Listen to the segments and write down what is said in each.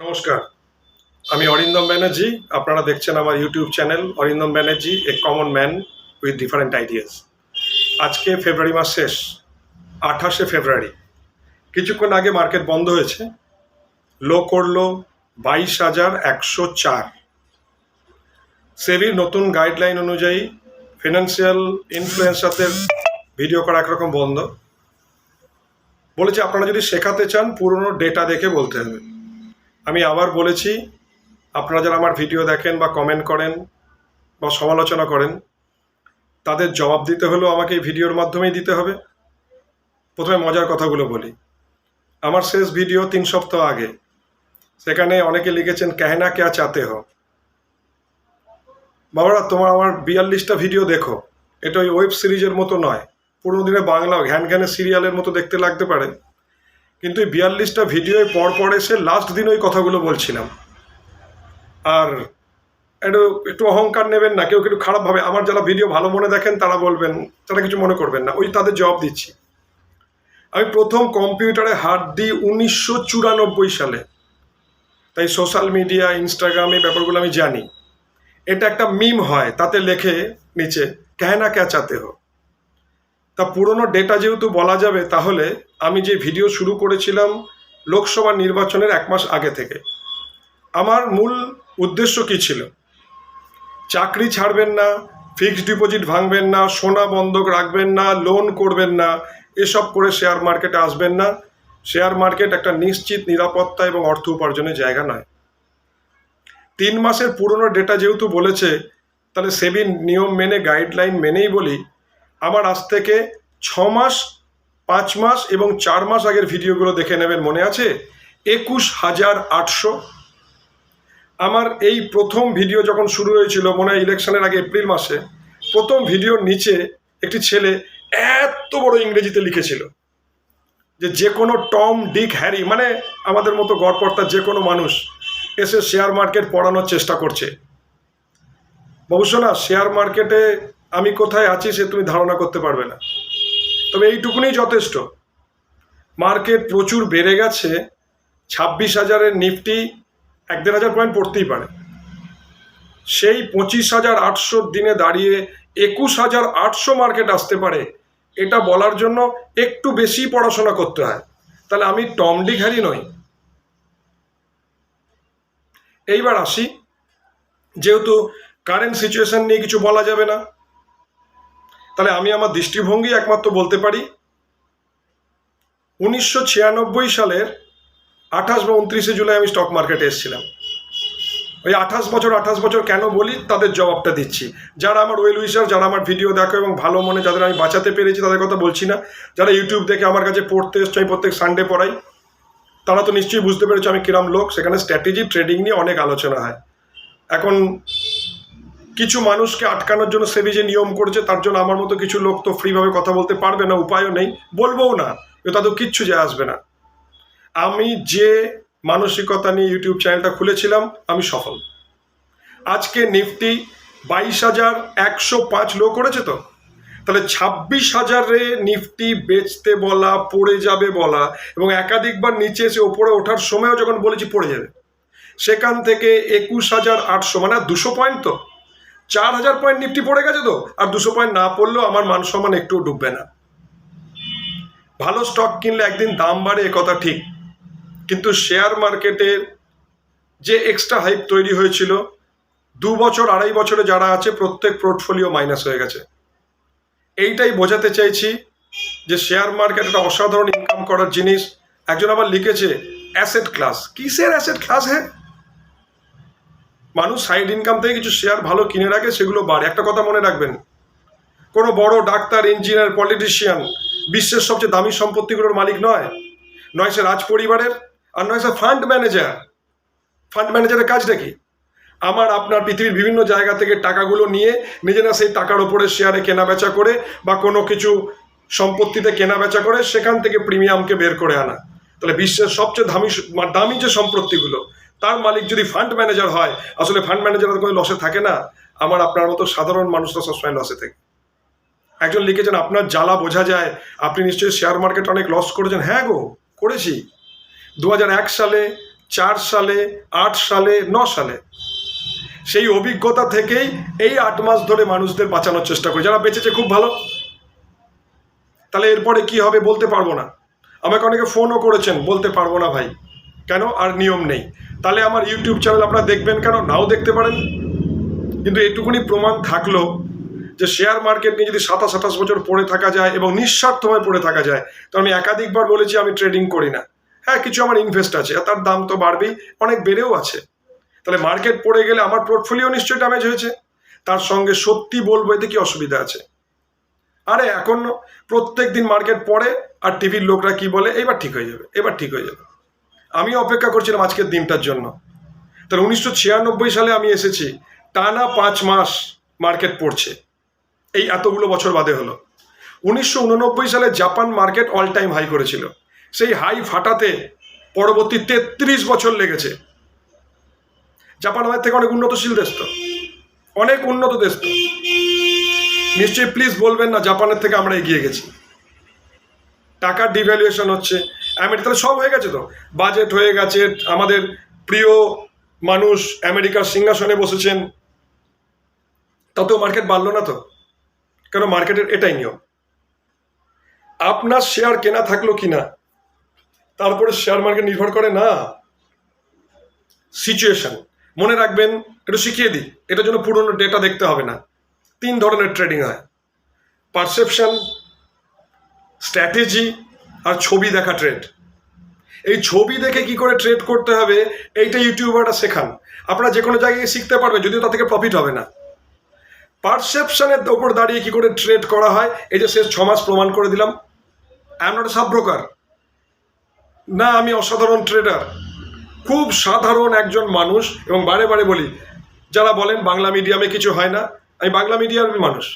নমস্কার, আমি অরিন্দম ব্যানার্জি। আপনারা দেখছেন আমার YouTube channel Arindam Banerjee, a common man with different ideas. আজকে ফেব্রুয়ারি মাস শেষ, 28শে ফেব্রুয়ারি। কিছুক্ষণ আগে মার্কেট বন্ধ হয়েছে, লো করলো 22,104। সেবির নতুন গাইডলাইন অনুযায়ী ফিনান্সিয়াল ইনফ্লুয়েন্সারদের ভিডিও করা একরকম বন্ধ। বলেছে আপনারা যদি শেখাতে চান পুরনো ডেটা দেখে বলতে হবে। আমি আবার বলেছি, আপনারা যারা আমার ভিডিও দেখেন বা কমেন্ট করেন বা সমালোচনা করেন, তাদের জবাব দিতে হলেও আমাকে এই ভিডিওর মাধ্যমেই দিতে হবে। প্রথমে মজার কথাগুলো বলি। আমার শেষ ভিডিও 3 সপ্তাহ আগে, সেখানে অনেকে লিখেছেন কেহনা ক্যা চাতে হো। বাবারা, তোমার আমার 42টা ভিডিও দেখো, এটা ওই ওয়েব সিরিজের মতো নয়। পুরোনো দিনে বাংলা ঘ্যান ঘ্যানে সিরিয়ালের মতো দেখতে লাগতে পারে, কিন্তু এই 42টা ভিডিওয় পর পর এসে লাস্ট দিন ওই কথাগুলো বলছিলাম। আর একটু একটু অহংকার নেবেন না, কেউ একটু খারাপভাবে। আমার যারা ভিডিও ভালো মনে দেখেন তারা বলবেন, তারা কিছু মনে করবেন না, ওই তাদের জবাব দিচ্ছি। আমি প্রথম কম্পিউটারে হাত দিই 1994 সালে, তাই সোশ্যাল মিডিয়া, ইনস্টাগ্রাম, এই ব্যাপারগুলো আমি জানি। এটা একটা মিম হয়, তাতে লেখে নিচে কেহনা ক্যা চাতে হো। তা পুরনো ডেটা যেহেতু বলা যাবে, তাহলে আমি যে ভিডিও শুরু করেছিলাম লোকসভা নির্বাচনের 1 মাস আগে থেকে। আমার মূল উদ্দেশ্য কী ছিল? চাকরি ছাড়বেন না, ফিক্সড ডিপোজিট ভাঙবেন না, সোনা বন্ধক রাখবেন না, লোন করবেন না, এসব করে শেয়ার মার্কেটে আসবেন না। শেয়ার মার্কেট একটা নিশ্চিত নিরাপত্তা এবং অর্থ উপার্জনের জায়গা নয়। 3 মাসের পুরনো ডেটা যেহেতু বলেছে, তাহলে সেবির নিয়ম মেনে, গাইডলাইন মেনেই বলি, আমার আজ থেকে 6 মাস, 5 মাস এবং 4 মাস আগের ভিডিওগুলো দেখে নেবেন। মনে আছে 21,800? আমার এই প্রথম ভিডিও যখন শুরু হয়েছিল, মনে হয় ইলেকশনের আগে এপ্রিল মাসে, প্রথম ভিডিওর নিচে একটি ছেলে এত বড় ইংরেজিতে লিখেছিল যে কোনো টম, ডিক, হ্যারি, মানে আমাদের মতো গড়পড়তা যে কোনো মানুষ এসে শেয়ার মার্কেট পড়ানোর চেষ্টা করছে। অবশ্য না, শেয়ার মার্কেটে আমি কোথায় আছি সে তুমি ধারণা করতে পারবে না। তবে এইটুকুনি যথেষ্ট, মার্কেট প্রচুর বেড়ে গেছে। 26,000-এর নিফটি 1-1.5 পয়েন্ট পড়তেই পারে। সেই 25,800 দিনে দাঁড়িয়ে 21,800 মার্কেট আসতে পারে, এটা বলার জন্য একটু বেশি পড়াশোনা করতে হয়। তাহলে আমি টম, ডিক, হ্যারি নই। এইবার আসি, যেহেতু কারেন্ট সিচুয়েশন নিয়ে কিছু বলা যাবে না, তাহলে আমি আমার দৃষ্টিভঙ্গি একমাত্র বলতে পারি। 1996 সালের 28 বা 29শে জুলাই আমি স্টক মার্কেটে এসেছিলাম। ওই 28 বছর কেন বলি, তাদের জবাবটা দিচ্ছি। যারা আমার ওয়েল উইশার, যারা আমার ভিডিও দেখো এবং ভালো মনে যাদের আমি বাঁচাতে পেরেছি, তাদের কথা বলছি না। যারা ইউটিউব দেখে আমার কাছে পড়তে এসছে, আমি প্রত্যেক সানডে পড়াই, তারা তো নিশ্চয়ই বুঝতে পেরেছে আমি কিরাম লোক। সেখানে স্ট্র্যাটেজি, ট্রেডিং নিয়ে অনেক আলোচনা হয়। এখন কিছু মানুষকে আটকানোর জন্য সেবি যে নিয়ম করেছে, তার জন্য আমার মতো কিছু লোক তো ফ্রিভাবে কথা বলতে পারবে না, উপায়ও নেই, বলবোও না, তাদের কিচ্ছু যায় আসবে না। আমি যে মানসিকতা নিয়ে ইউটিউব চ্যানেলটা খুলেছিলাম, আমি সফল। আজকে নিফটি 22,105 লো করেছে, তো তাহলে 26,000-এ নিফটি বেচতে বলা, পড়ে যাবে বলা, এবং একাধিকবার নিচে এসে ওপরে ওঠার সময়ও যখন বলেছি পড়ে যাবে, সেখান থেকে 21,800 মানে 200 পয়েন্ট, তো 4,000 পয়েন্ট নিফটি পড়ে গেছে। তো আর 200 পয়েন্ট না পড়লেও আমার মান সম্মান একটুও ডুববে না। ভালো স্টক কিনলে একদিন দাম বাড়ে, একথা ঠিক, কিন্তু শেয়ার মার্কেটের যে এক্সট্রা হাইপ তৈরি হয়েছিল, 2 বছর 2.5 বছরে যারা আছে প্রত্যেক পোর্টফোলিও মাইনাস হয়ে গেছে। এইটাই বোঝাতে চাইছি যে শেয়ার মার্কেট একটা অসাধারণ ইনকাম করার জিনিস। একজন আবার লিখেছে অ্যাসেট ক্লাস। কিসের অ্যাসেট ক্লাস? হ্যাঁ, মানুষ সাইড ইনকাম থেকে কিছু শেয়ার ভালো কিনে রাখে, সেগুলো বাড়ে। একটা কথা মনে রাখবেন, কোনো বড় ডাক্তার, ইঞ্জিনিয়ার, পলিটিশিয়ান বিশ্বের সবচেয়ে দামি সম্পত্তিগুলোর মালিক নয়। নয় সে রাজ পরিবারের, আর নয় সে ফান্ড ম্যানেজার। ফান্ড ম্যানেজারের কাজটা কি? আমার আপনার পৃথিবীর বিভিন্ন জায়গা থেকে টাকাগুলো নিয়ে নিজেরা সেই টাকার ওপরে শেয়ারে কেনা বেচা করে বা কোনো কিছু সম্পত্তিতে কেনা বেচা করে সেখান থেকে প্রিমিয়ামকে বের করে আনা। তাহলে বিশ্বের সবচেয়ে দামি যে সম্পত্তিগুলো, তার মালিক যদি ফান্ড ম্যানেজার হয়, আসলে ফান্ড ম্যানেজারের কোনো লসে থাকে না। আমার আপনার মতো সাধারণ মানুষরা সবসময় লসে থাকে। একজন লিখেছেন আপনার জ্বালা বোঝা যায়, আপনি নিশ্চয়ই শেয়ার মার্কেট অনেক লস করেছেন। হ্যাঁ গো, করেছি। 2001 সালে 4 সালে, 8 সালে, 9 সালে। সেই অভিজ্ঞতা থেকেই এই 8 মাস ধরে মানুষদের বাঁচানোর চেষ্টা করি। যারা বেঁচেছে খুব ভালো, তাহলে এরপরে কি হবে বলতে পারবো না। আমাকে অনেকে ফোনও করেছেন, বলতে পারবো না ভাই, কেন, আর নিয়ম নেই। তাহলে আমার ইউটিউব চ্যানেল আপনারা দেখবেন কেন, নাও দেখতে পারেন। কিন্তু এটুকুনি প্রমাণ থাকলো যে শেয়ার মার্কেট নিয়ে যদি 27-28 বছর পড়ে থাকা যায় এবং নিঃস্বার্থভাবে পড়ে থাকা যায়, তো আমি একাধিকবার বলেছি আমি ট্রেডিং করি না। হ্যাঁ, কিছু আমার ইনভেস্ট আছে, তার দাম তো বাড়বেই, অনেক বেড়েও আছে। তাহলে মার্কেট পড়ে গেলে আমার পোর্টফোলিও নিশ্চয়ই ড্যামেজ হয়েছে। তার সঙ্গে সত্যি বলবো, এতে কি অসুবিধা আছে? আরে এখন প্রত্যেক দিন মার্কেট পড়ে আর টিভির লোকরা কি বলে, এবার ঠিক হয়ে যাবে, এবার ঠিক হয়ে যাবে। আমি অপেক্ষা করছিলাম আজকের দিনটার জন্য। তাহলে 1996 সালে আমি এসেছি, টানা 5 মাস মার্কেট পড়ছে, এই এতগুলো বছর বাদে হলো। 1989 সালে Japan market all time high করেছিল, সেই হাই ফাটাতে পরবর্তী 33 বছর লেগেছে। জাপান আমাদের থেকে অনেক উন্নতশীল দেশ তো, অনেক উন্নত দেশ তো। নিশ্চয়ই প্লিজ বলবেন না জাপানের থেকে আমরা এগিয়ে গেছি। টাকার ডিভ্যালুয়েশন হচ্ছে, আমেরিকাতে সব হয়ে গেছে তো, বাজেট হয়ে গেছে, আমাদের প্রিয় মানুষ আমেরিকার সিংহাসনে বসেছেন, তাতেও মার্কেট বাড়লো না তো। কারণ মার্কেটের এটাই নিয়ম, আপনার শেয়ার কেনা থাকলো কিনা তারপরে শেয়ার মার্কেট নির্ভর করে না। সিচুয়েশন মনে রাখবেন, একটু শিখিয়ে দিই, এটার জন্য পুরনো ডেটা দেখতে হবে না। 3 ধরনের ট্রেডিং হয়: পারসেপশন, স্ট্র্যাটেজি আর ছবি দেখা ট্রেড। এই ছবি দেখে কি করে ট্রেড করতে হবে এইটা ইউটিউবাররা শেখান। আপনারা যে কোনো জায়গায় শিখতে পারবেন, যদিও তা থেকে প্রফিট হবে না। পারসেপশনের ওপর দাঁড়িয়ে কি করে ট্রেড করা হয়, এই যে শেষ 6 মাস প্রমাণ করে দিলাম। I am not a sub broker, না আমি অসাধারণ ট্রেডার, খুব সাধারণ একজন মানুষ। এবং বারে বারে বলি, যারা বলেন বাংলা মিডিয়ামে কিছু হয় না, আমি বাংলা মিডিয়ামের মানুষ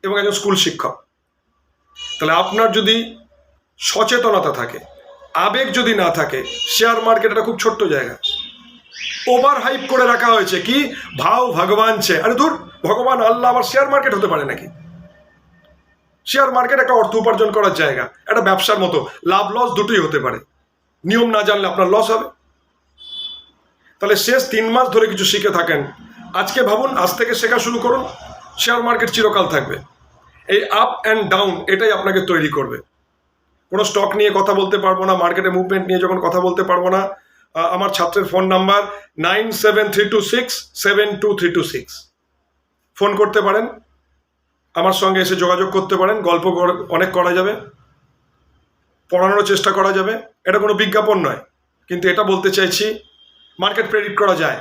এবং একজন স্কুল শিক্ষক। তাহলে আপনার যদি সচেতনতা থাকে, আবেগ যদি না থাকে, শেয়ার মার্কেট একটা খুব ছোট্ট জায়গা। ওভার হাইপ করে রাখা হয়েছে, কি ভাও ভগবান ছে, আরে দূর, ভগবান আল্লাহ আবার শেয়ার মার্কেট হতে পারে নাকি? শেয়ার মার্কেট একটা অর্থ উপার্জন করার জায়গা, একটা ব্যবসার মতো, লাভ লস দুটোই হতে পারে। নিয়ম না জানলে আপনার লস হবে। তাহলে শেষ 3 মাস ধরে কিছু শিখে থাকেন, আজকে ভাবুন, আজ থেকে শেখা শুরু করুন। শেয়ার মার্কেট চিরকাল থাকবে, এই আপ অ্যান্ড ডাউন এটাই আপনাকে তৈরি করবে। কোনো স্টক নিয়ে কথা বলতে পারবো না, মার্কেটে মুভমেন্ট নিয়ে যখন কথা বলতে পারবো না, আমার ছাত্রের ফোন নাম্বার 9732672326, ফোন করতে পারেন, আমার সঙ্গে এসে যোগাযোগ করতে পারেন, গল্প অনেক করা যাবে, পড়ানোর চেষ্টা করা যাবে। এটা কোনো বিজ্ঞাপন নয়, কিন্তু এটা বলতে চাইছি মার্কেট প্রেডিক্ট করা যায়।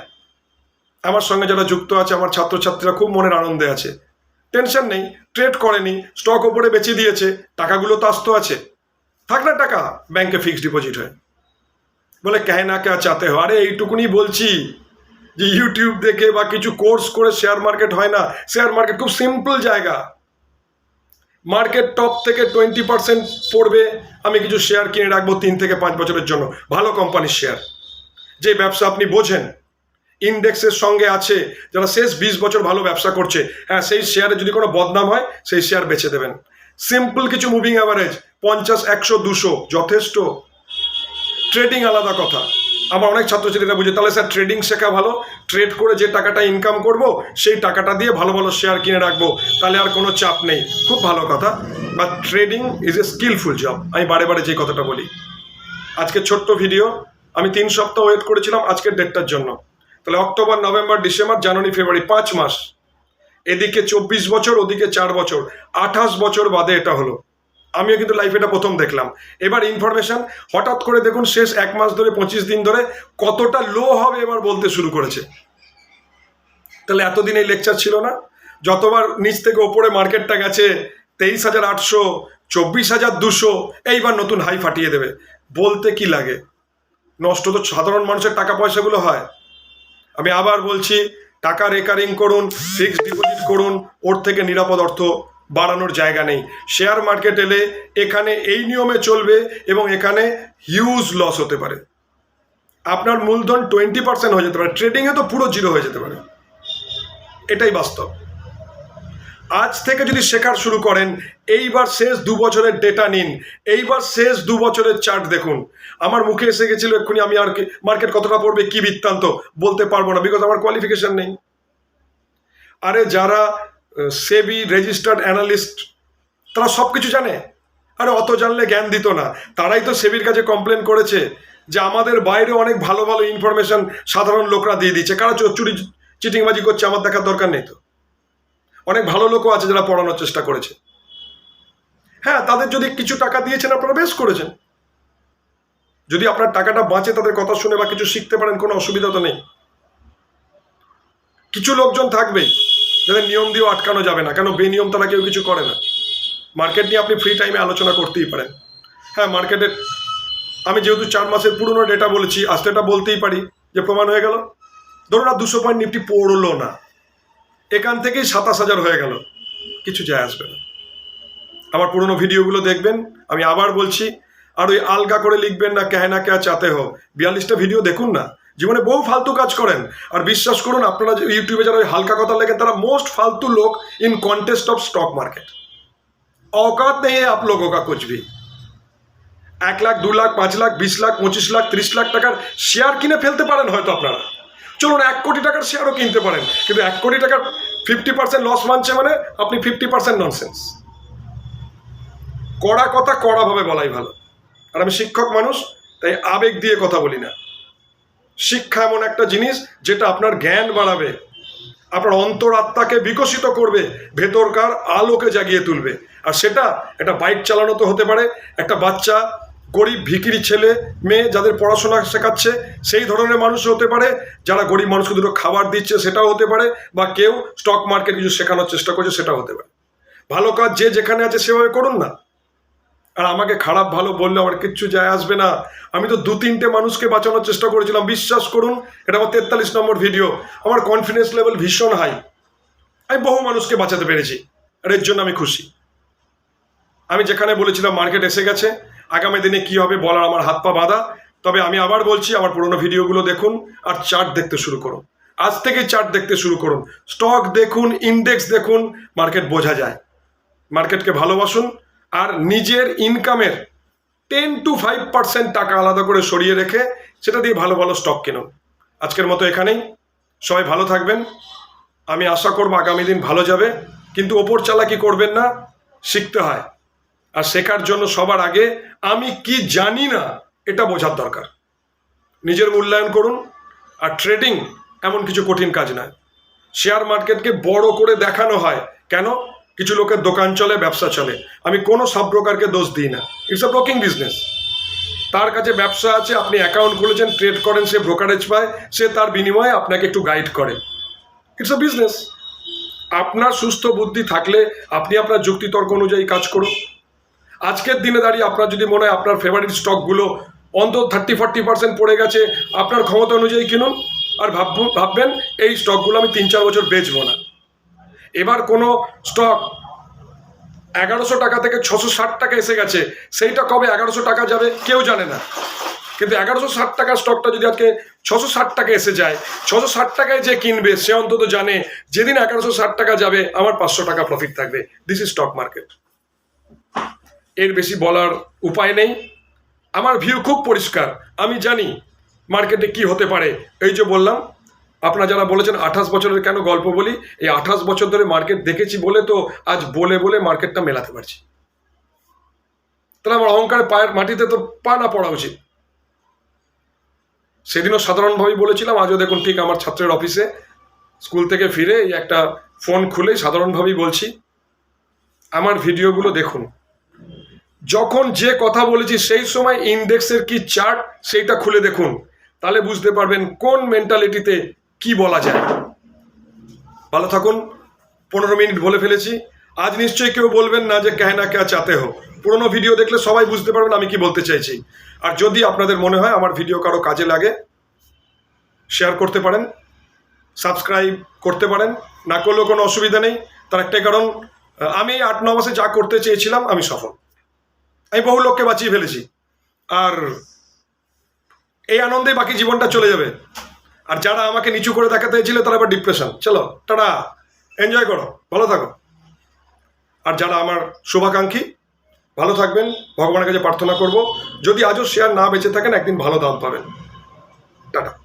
আমার সঙ্গে যারা যুক্ত আছে, আমার ছাত্রছাত্রীরা খুব মনের আনন্দে আছে, টেনশন নেই, ট্রেড করেনি, স্টক ওপরে বেচে দিয়েছে, টাকাগুলো তো আস্ত আছে, থাক না টাকা ব্যাংকে ফিক্সড ডিপোজিট হয়। বলে कहना क्या चाहते हो, আরে এইটুকুনি বলছি যে ইউটিউব দেখে বা কিছু কোর্স করে শেয়ার মার্কেট হয় না। শেয়ার মার্কেট খুব সিম্পল জায়গা। মার্কেট টপ থেকে 20% পড়বে, আমি কিছু শেয়ার কিনে রাখবো 3 থেকে 5 বছরের জন্য, ভালো কোম্পানির শেয়ার, যে ব্যবসা আপনি বোঝেন, ইন্ডেক্সের সঙ্গে আছে, যারা শেষ 20 বছর ভালো ব্যবসা করছে, হ্যাঁ সেই শেয়ারে যদি কোনো বদনাম হয় সেই শেয়ার বেচে দেবেন। সিম্পল কিছু মুভিং অ্যাভারেজ 50, 100, 200 যথেষ্ট। ট্রেডিং আলাদা কথা, আমার অনেক ছাত্রছাত্রীরা বুঝে, তাহলে স্যার ট্রেডিং শেখা ভালো, ট্রেড করে যে টাকাটা ইনকাম করব সেই টাকাটা দিয়ে ভালো ভালো শেয়ার কিনে রাখবো, তাহলে আর কোনো চাপ নেই। খুব ভালো কথা, but trading is a skillful job. আমি বারে বারে যে কথাটা বলি। আজকে ছোট্ট ভিডিও, আমি 3 সপ্তাহ ওয়েট করেছিলাম আজকের ডেটটার জন্য। তাহলে অক্টোবর, নভেম্বর, ডিসেম্বর, জানুয়ারি, ফেব্রুয়ারি, 5 মাস, এদিকে 24 বছর, ওদিকে 4 বছর, 28 বছর বাদে এটা হলো। আমিও কিন্তু লাইফে এটা প্রথম দেখলাম। এবার ইনফরমেশন হঠাৎ করে দেখুন, শেষ 1 মাস ধরে, 25 দিন ধরে কতটা লো হবে এবার বলতে শুরু করেছে। তাহলে এতদিন এই লেকচার ছিল না, যতবার নিচ থেকে ওপরে মার্কেটটা গেছে 23,800, 24,200, এইবার নতুন হাই ফাটিয়ে দেবে, বলতে কি লাগে? নষ্ট তো সাধারণ মানুষের টাকা পয়সাগুলো হয়। আমি আবার বলছি, টাকা রেকারিং করুন, ফিক্সড ডিপোজিট করুন, ওর থেকে নিরাপদ অর্থ বাড়ানোর জায়গা নেই। শেয়ার মার্কেট এলে এখানে এই নিয়মে চলবে এবং এখানে হিউজ লস হতে পারে। আপনার মূলধন 20% হয়ে যেতে পারে, ট্রেডিংয়ে তো পুরো জিরো হয়ে যেতে পারে, এটাই বাস্তব। আজ থেকে যদি শেখার শুরু করেন, এইবার শেষ 2 বছরের ডেটা নিন, এইবার শেষ 2 বছরের চার্ট দেখুন। আমার মুখে এসে গেছিল এক্ষুনি, আমি আর মার্কেট কতটা পড়বে কি বৃত্তান্ত বলতে পারবো না, বিকজ আমার কোয়ালিফিকেশন নেই। আরে যারা সেবি রেজিস্টার্ড অ্যানালিস্ট, তারা সব কিছু জানে। আরে অত জানলে জ্ঞান দিত না। তারাই তো সেবির কাছে কমপ্লেন করেছে যে আমাদের বাইরে অনেক ভালো ভালো ইনফরমেশন সাধারণ লোকরা দিয়ে দিচ্ছে। কারা চুরি চিটিংবাজি করছে আমার দেখার দরকার নেই তো। অনেক ভালো লোকও আছে যারা পড়ানোর চেষ্টা করেছে। হ্যাঁ, তাদের যদি কিছু টাকা দিয়েছেন আপনারা বেশ করেছেন। যদি আপনার টাকাটা বাঁচে তাদের কথা শুনে বা কিছু শিখতে পারেন, কোনো অসুবিধা তো নেই। কিছু লোকজন থাকবেই যাদের নিয়ম দিয়েও আটকানো যাবে না, কেন বেনিয়ম তারা কেউ কিছু করে না। মার্কেট নিয়ে আপনি ফ্রি টাইমে আলোচনা করতেই পারেন। হ্যাঁ, মার্কেটের আমি যেহেতু 4 মাসের পুরনো ডেটা বলেছি, আজ তো এটা বলতেই পারি যে প্রমাণ হয়ে গেল। ধরুন আর 200 পয়েন্ট নিফটি পড়লো না, এখান থেকেই 27,000 হয়ে গেল, কিছু যায় আসবে না। আমার পুরনো ভিডিওগুলো দেখবেন, আমি আবার বলছি। আর ওই আলগা করে লিখবেন না কেহনা কে চাতে হো, 42টা ভিডিও দেখুন না। জীবনে বহু ফালতু কাজ করেন, আর বিশ্বাস করুন আপনারা ইউটিউবে যারা ওই হালকা কথা লেখেন তারা মোস্ট ফালতু লোক इन कॉन्टेस्ट ऑफ स्टॉक मार्केट। औकात नहीं है आप लोगों का कुछ भी। 1 লাখ 2 লাখ 5 লাখ 20 লাখ 25 লাখ 30 লাখ টাকার শেয়ার কিনে ফেলতে পারেন হয়তো আপনারা। চলুন 1 কোটি টাকার শেয়ারও কিনতে পারেন, কিন্তু 1 কোটি টাকার 50% লস মানছে মানে আপনি 50% ননসেন্স। কড়া কথা কড়াভাবে বলাই ভালো। আর আমি শিক্ষক মানুষ, তাই আবেগ দিয়ে কথা বলি না। শিক্ষা এমন একটা জিনিস যেটা আপনার জ্ঞান বাড়াবে, আপনার অন্তরাত্মাকে বিকশিত করবে, ভেতরকার আলোকে জাগিয়ে তুলবে। আর সেটা একটা বাইক চালানো তো হতে পারে, একটা বাচ্চা গরিব ভিখিরি ছেলে মেয়ে যাদের পড়াশোনা শেখাচ্ছে সেই ধরনের মানুষও হতে পারে, যারা গরিব মানুষকে দুটো খাবার দিচ্ছে সেটাও হতে পারে, বা কেউ স্টক মার্কেট কিছু শেখানোর চেষ্টা করছে সেটাও হতে পারে। ভালো কাজ যে যেখানে আছে সেভাবে করুন না। আর আমাকে খারাপ ভালো বললে আমার কিচ্ছু যায় আসবে না। আমি তো 2-3টে মানুষকে বাঁচানোর চেষ্টা করেছিলাম, বিশ্বাস করুন। এটা আমার 43 নম্বর ভিডিও। আমার কনফিডেন্স লেভেল ভীষণ হাই। আমি বহু মানুষকে বাঁচাতে পেরেছি, আর এর জন্য আমি খুশি। আমি যেখানে বলেছিলাম মার্কেট এসে গেছে, আগামী দিনে কি হবে বলার আমার হাত পা বাঁধা। তবে আমি আবার বলছি, আমার পুরোনো ভিডিওগুলো দেখুন আর চার্ট দেখতে শুরু করুন। আজ থেকে চার্ট দেখতে শুরু করুন, স্টক দেখুন, ইন্ডেক্স দেখুন, মার্কেট বোঝা যায়। মার্কেটকে ভালোবাসুন, আর নিজের ইনকামের 10 to 5% টাকা আলাদা করে সরিয়ে রেখে সেটা দিয়ে ভালো ভালো স্টক কিনুন। আজকের মতো এখানেই, সবাই ভালো থাকবেন। আমি আশা করব আগামী দিন ভালো যাবে, কিন্তু ওপর চালাকি করবেন না। শিখতে হয়, আর শেখার জন্য সবার আগে আমি কি জানি না এটা বোঝার দরকার। নিজের মূল্যায়ন করুন। আর ট্রেডিং এমন কিছু কঠিন কাজ নয়। শেয়ার মার্কেটকে বড় করে দেখানো হয়, কেন? কিছু লোকের দোকান চলে, ব্যবসা চলে। আমি কোনো সাব ব্রোকারকে দোষ দিই না, ইটস আ ব্রোকিং বিজনেস। তার কাছে ব্যবসা আছে, আপনি অ্যাকাউন্ট খুলেছেন, ট্রেড করেন, সে ব্রোকারেজ পায়, সে তার বিনিময়ে আপনাকে একটু গাইড করে। It's a business. আপনার সুস্থ বুদ্ধি থাকলে আপনি আপনার যুক্তিতর্ক অনুযায়ী কাজ করুন। আজকের দিনে দাঁড়িয়ে আপনার যদি মনে হয় আপনার ফেভারিট স্টকগুলো অন্তত 30-40% পড়ে গেছে, আপনার ক্ষমতা অনুযায়ী কিনুন। আর ভাববেন এই স্টকগুলো আমি 3-4 বছর বেচবো না। এবার কোনো স্টক 1100 টাকা থেকে 660 টাকা এসে গেছে, সেইটা কবে 1100 টাকা যাবে কেউ জানে না। কিন্তু 1160 টাকার স্টকটা যদি আজকে 660 টাকা এসে যায়, 660 টাকায় যে কিনবে সে অন্তত জানে যেদিন 1160 টাকা যাবে আমার 500 টাকা প্রফিট থাকবে। This is stock market. এর বেশি বলার উপায় নেই। আমার ভিউ খুব পরিষ্কার, আমি জানি মার্কেটে কি হতে পারে। এই যে বললাম, আপনারা যারা বলেছেন 28 বছরের কেন গল্প বলি, এই 28 বছর ধরে মার্কেট দেখেছি বলে তো আজ বলে বলে মার্কেটটা মেলাতে পারছি। তাহলে আমার অহংকারে পায়ের মাটিতে তো পা না পড়া উচিত। সেদিনও সাধারণভাবেই বলেছিলাম, আজও দেখুন ঠিক আমার ছাত্রের অফিসে স্কুল থেকে ফিরে এই একটা ফোন খুলে সাধারণভাবেই বলছি, আমার ভিডিওগুলো দেখুন। যখন যে কথা বলেছি সেই সময় ইন্ডেক্সের কি চার্ট সেইটা খুলে দেখুন, তাহলে বুঝতে পারবেন কোন মেন্টালিটিতে কি বলা যায়। ভালো থাকুন। 15 মিনিট বলে ফেলেছি। আজ নিশ্চয়ই কেউ বলবেন না যে কেহনা কে চাতে হো। পুরোনো ভিডিও দেখলে সবাই বুঝতে পারবেন আমি কি বলতে চাইছি। আর যদি আপনাদের মনে হয় আমার ভিডিও কারো কাজে লাগে, শেয়ার করতে পারেন, সাবস্ক্রাইব করতে পারেন, না করলেও কোনো অসুবিধা নেই। তার একটাই কারণ, আমি 8-9 মাসে যা করতে চেয়েছিলাম আমি সফল। আমি বহু লোককে বাঁচিয়ে ফেলেছি, আর এই আনন্দে বাকি জীবনটা চলে যাবে। আর যারা আমাকে নিচু করে দেখাতে চেয়েছিল তারা আবার ডিপ্রেশন। চলো টাটা, এনজয় করো, ভালো থাকো। আর যারা আমার শুভাকাঙ্ক্ষী ভালো থাকবেন, ভগবানের কাছে প্রার্থনা করব যদি আজও শেয়ার না বেঁচে থাকেন একদিন ভালো দাম পাবেন। টাটা।